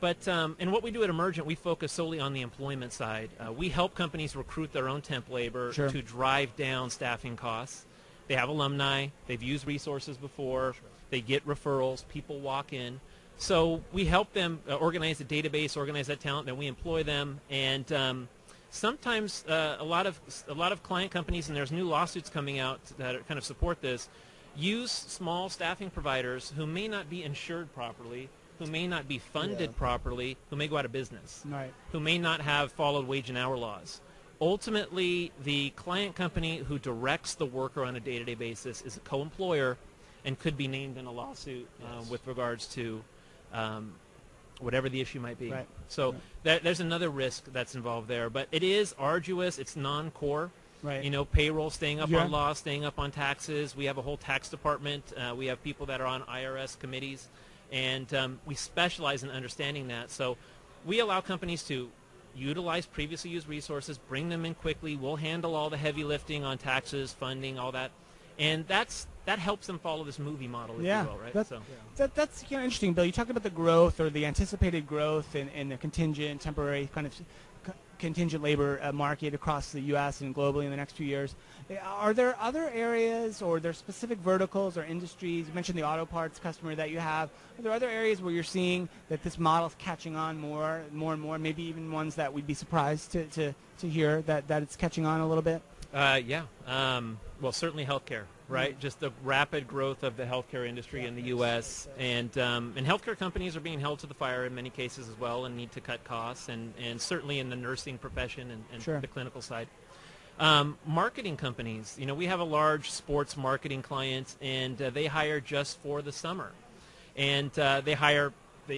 But and what we do at Emergent, we focus solely on the employment side. We help companies recruit their own temp labor to drive down staffing costs. They have alumni. They've used resources before. They get referrals. People walk in. So we help them organize a database, organize that talent, then we employ them. And sometimes a lot of client companies, and there's new lawsuits coming out that kind of support this, use small staffing providers who may not be insured properly, who may not be funded properly, who may go out of business, who may not have followed wage and hour laws. Ultimately, the client company who directs the worker on a day-to-day basis is a co-employer and could be named in a lawsuit with regards to whatever the issue might be. So there's another risk that's involved there. But it is arduous. It's non-core. You know, payroll, staying up on law, staying up on taxes. We have a whole tax department. We have people that are on IRS committees. And we specialize in understanding that. So we allow companies to utilize previously used resources, bring them in quickly. We'll handle all the heavy lifting on taxes, funding, all that. And that helps them follow this movie model, if you will, right? That's kind of interesting, Bill. You talked about the growth or the anticipated growth in the contingent, temporary kind of contingent labor market across the U.S. and globally in the next few years. Are there other areas or are there specific verticals or industries? You mentioned the auto parts customer that you have. Are there other areas where you're seeing that this model is catching on more and more, maybe even ones that we'd be surprised to hear that it's catching on a little bit? Well, certainly healthcare, right? Just the rapid growth of the healthcare industry in the U.S. And healthcare companies are being held to the fire in many cases as well and need to cut costs, and certainly in the nursing profession and the clinical side. Marketing companies, you know, we have a large sports marketing client, and they hire just for the summer. And they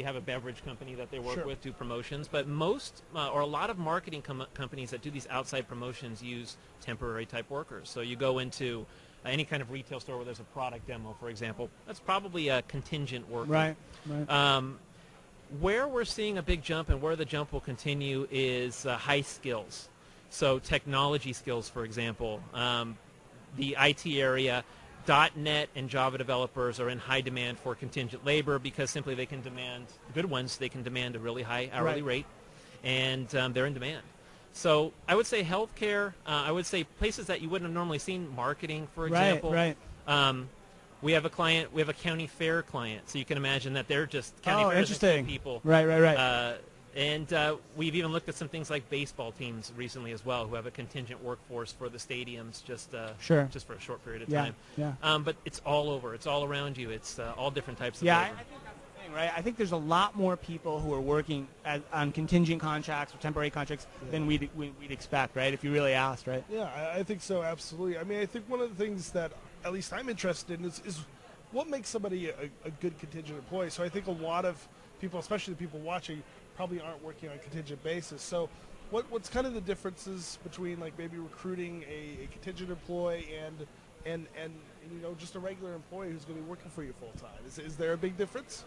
have a beverage company that they work with, do promotions, but most or a lot of marketing companies that do these outside promotions use temporary type workers. So you go into any kind of retail store where there's a product demo, for example, that's probably a contingent worker. Where we're seeing a big jump and where the jump will continue is high skills. So technology skills, for example, the IT area. .NET and Java developers are in high demand for contingent labor because simply they can demand, good ones, they can demand a really high hourly rate, and they're in demand. So I would say healthcare, I would say places that you wouldn't have normally seen, marketing, for example. We have a client, we have a county fair client, so you can imagine that they're just county fair people. And we've even looked at some things like baseball teams recently as well, who have a contingent workforce for the stadiums just for a short period of time. But it's all over. It's all around you. It's all different types of labor. I think that's the thing, right? I think there's a lot more people who are working on contingent contracts or temporary contracts than we'd expect, right, if you really asked, right? Yeah, I think so, absolutely. I mean, I think one of the things that at least I'm interested in is what makes somebody a good contingent employee. So I think a lot of people, especially the people watching, probably aren't working on a contingent basis. So what's kind of the differences between like maybe recruiting a contingent employee and you know, just a regular employee who's going to be working for you full time? Is there a big difference?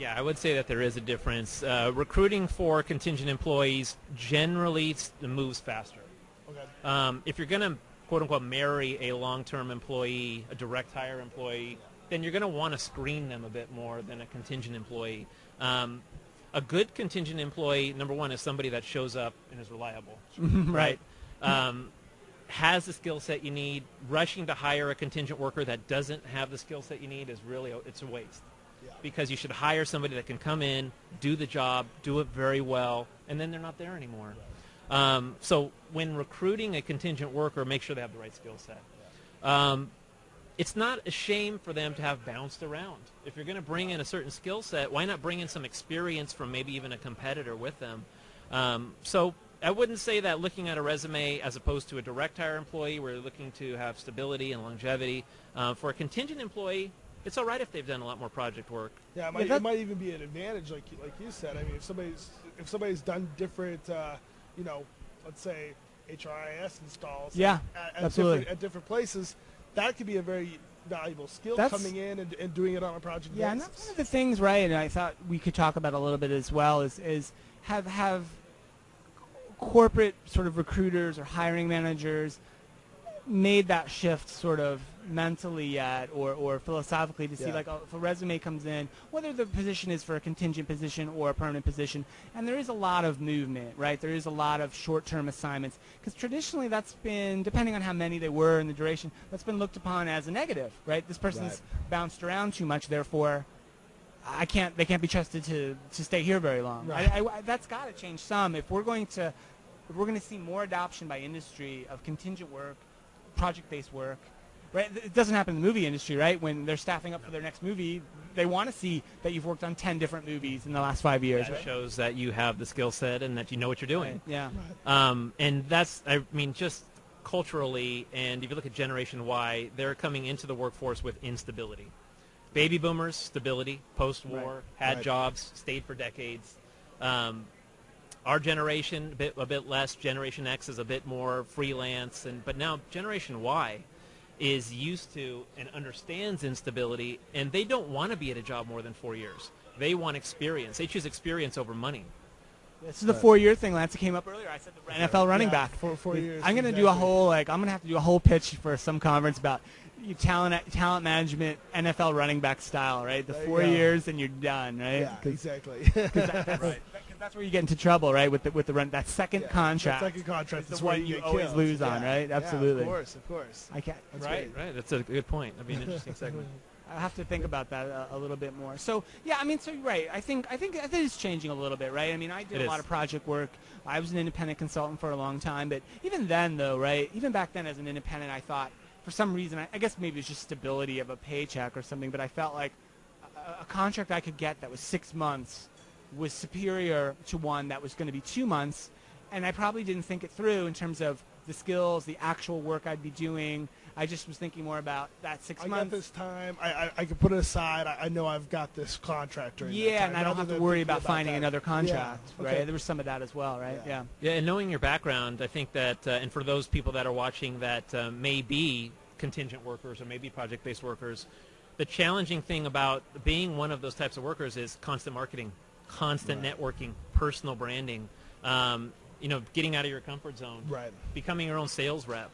Yeah, I would say that there is a difference. Recruiting for contingent employees generally moves faster. If you're going to quote unquote marry a long-term employee, a direct hire employee, then you're going to want to screen them a bit more than a contingent employee. A good contingent employee, number one, is somebody that shows up and is reliable, right? Has the skill set you need. Rushing to hire a contingent worker that doesn't have the skill set you need is really, it's a waste. Because you should hire somebody that can come in, do the job, do it very well, and then they're not there anymore. So when recruiting a contingent worker, make sure they have the right skill set. It's not a shame for them to have bounced around. If you're going to bring in a certain skill set, why not bring in some experience from maybe even a competitor with them? So I wouldn't say that looking at a resume as opposed to a direct hire employee, we're looking to have stability and longevity. For a contingent employee, it's all right if they've done a lot more project work. Yeah, it might even be an advantage, like you said. I mean, if somebody's done different, you know, let's say HRIS installs at different places, that could be a very valuable skill coming in and doing it on a project basis. And that's one of the things, right, and I thought we could talk about a little bit as well, is have corporate sort of recruiters or hiring managers made that shift sort of mentally yet or philosophically to see like if a resume comes in, whether the position is for a contingent position or a permanent position, and there is a lot of movement, right? There is a lot of short-term assignments because traditionally that's been, depending on how many they were and the duration, that's been looked upon as a negative, right? This person's bounced around too much, therefore they can't be trusted to stay here very long. Right. That's got to change some if we're going to see more adoption by industry of contingent work, project-based work, right? It doesn't happen in the movie industry, right? When they're staffing up for their next movie, they want to see that you've worked on 10 different movies in the last 5 years. That right? shows that you have the skill set and that you know what you're doing. Right. Yeah. And that's, I mean, just culturally, and if you look at Generation Y, they're coming into the workforce with instability. Baby boomers, stability, post-war, had jobs, stayed for decades. Our generation, a bit less. Generation X is a bit more freelance, but now Generation Y is used to and understands instability, and they don't want to be at a job more than 4 years. They want experience. They choose experience over money. This is the 4-year thing, Lance. It came up earlier. I said the NFL running back. For 4 years. I'm going to do a whole I'm going to have to do a whole pitch for some conference about talent management, NFL running back style, right? The 4 years and you're done, right? Yeah, exactly. That's where you get into trouble, right? With the run, that second contract. That second contract is is the where one you get always killed. lose on, right? Absolutely. Yeah, of course. I can't. Right. That's a good point. That'd be an interesting segment. I have to think about that a little bit more. So yeah, I mean, so you're right. I think it is changing a little bit, right? I mean, I did a lot of project work. I was an independent consultant for a long time, but even then, though, right? Even back then, as an independent, I thought for some reason, I guess maybe it was just stability of a paycheck or something, but I felt like a contract I could get that was 6 months was superior to one that was going to be 2 months, and I probably didn't think it through in terms of the skills, the actual work I'd be doing. I just was thinking more about that 6 months. I got this time. I can put it aside. I know I've got this contract during that time, and I don't have to worry about finding another contract, right? Okay. There was some of that as well, right? Yeah, and knowing your background, I think that, and for those people that are watching that may be contingent workers or maybe project-based workers, the challenging thing about being one of those types of workers is constant marketing, constant networking, personal branding. Getting out of your comfort zone, becoming your own sales rep.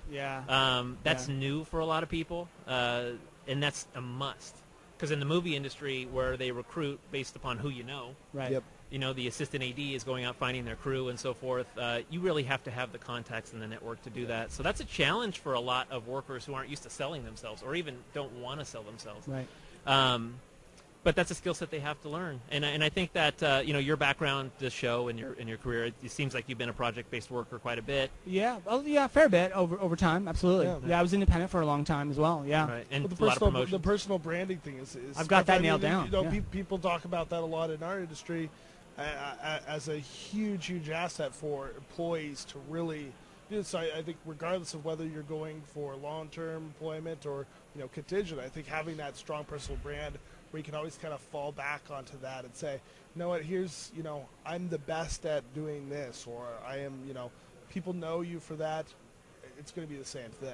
That's new for a lot of people, and that's a must. Because in the movie industry, where they recruit based upon who you know, the assistant AD is going out finding their crew and so forth. You really have to have the contacts in the network to do that. So that's a challenge for a lot of workers who aren't used to selling themselves or even don't want to sell themselves. But that's a skill set they have to learn, and I think that your background does show in your career. It seems like you've been a project-based worker quite a bit. A fair bit over time, absolutely. I was independent for a long time as well. And a lot of promotions. The personal branding thing is I've got that nailed down. People talk about that a lot in our industry as a huge asset for employees to really do. So I think regardless of whether you're going for long-term employment or contingent, I think having that strong personal brand where you can always kind of fall back onto that and say, you know what, here's, I'm the best at doing this, or I am, people know you for that. It's going to be the same thing.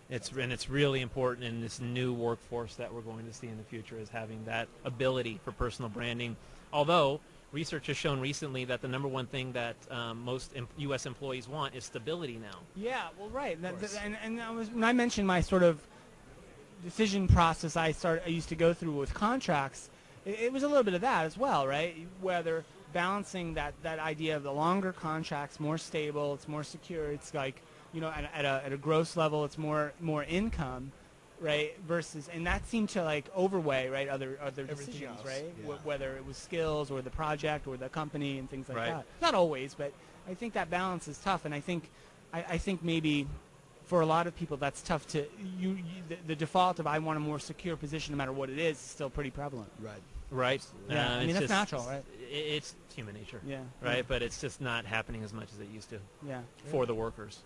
It's really important in this new workforce that we're going to see in the future is having that ability for personal branding. Although research has shown recently that the number one thing that most U.S. employees want is stability now. Yeah, well, right. When I mentioned my sort of decision process I used to go through with contracts, it was a little bit of that as well, right? Whether balancing that idea of the longer contracts, more stable, it's more secure, it's like, at a gross level, it's more income, right? Versus, and that seemed to like overweigh, right, other decisions, right? Whether it was skills or the project or the company and things like that. Not always, but I think that balance is tough, and I think maybe for a lot of people, that's tough to the default of I want a more secure position, no matter what it is still pretty prevalent. Right. Yeah. I mean, that's natural, right? It's human nature. Yeah. Right. But it's just not happening as much as it used to. Yeah. For the workers.